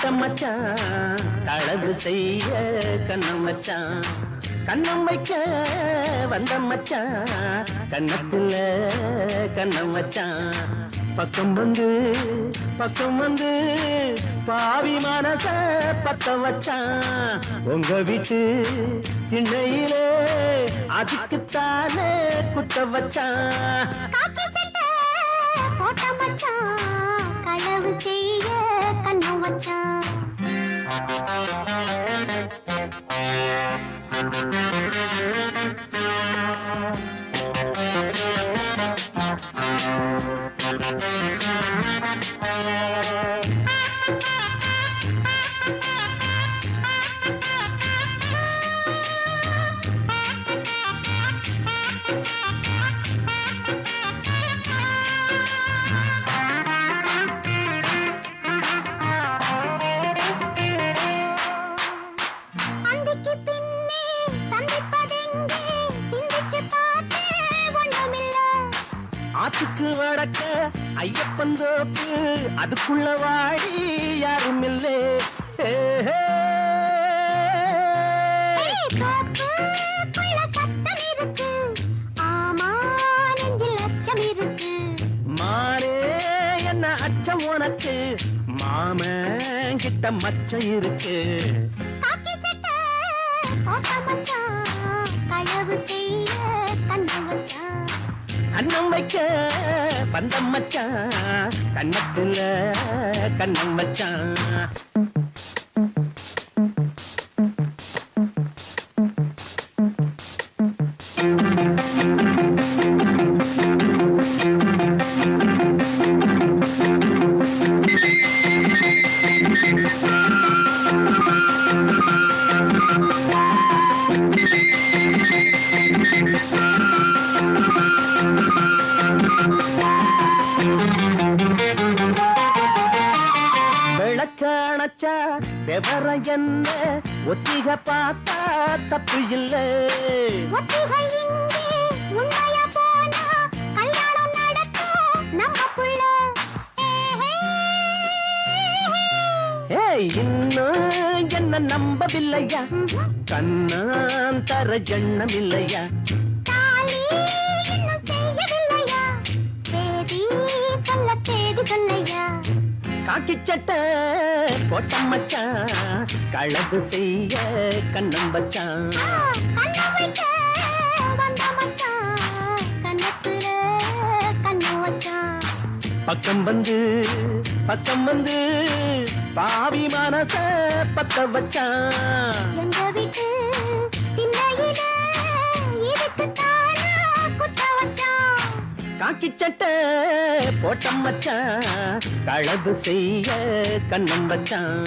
போட்ட மச்சான் களவு செய்ய கண்ணம் வச்சான் கண்ணம் வைக்க வந்த மச்சான் கண்ணத்துல கண்ணம் வச்சான் பக்கம் வந்து பாவி மனச பத்த வச்சான் உங்க வீட்டு திண்ணையிலே அதுக்குத்தானே குத்த வச்சான் போட்ட மச்சான் களவு செய்ய கண்ணம் வச்சான் ஆத்துக்கு வடக்க ஐயப்பன் தோப்பு அதுக்குள்ள வாடி யாரும் இல்லே மானே என்ன அச்சம் உனக்கு மாமன் கிட்ட மச்சம் இருக்கு கண்ணம் வைக்க பந்தம் மச்சான் கண்ணத்துல கண்ணம் வச்சான் விளக்காணச்சா விவர என்ன ஒத்திக பார்த்தா தப்பு இல்லை இன்னும் என்ன நம்பவில்லையா கண்ணான் தர எண்ணம் இல்லையா காக்கி சட்டை போட்ட மச்சான் களவு செய்ய கண்ணம் வச்சான் பக்கம் வந்து பாவி மனச பத்த வச்சான் எங்க வீட்டு திண்ணையில இதுக்குத்தானா குத்த வச்சான் காக்கி சட்டை போட்ட மச்சான் களவு செய்ய கண்ணம் வச்சான்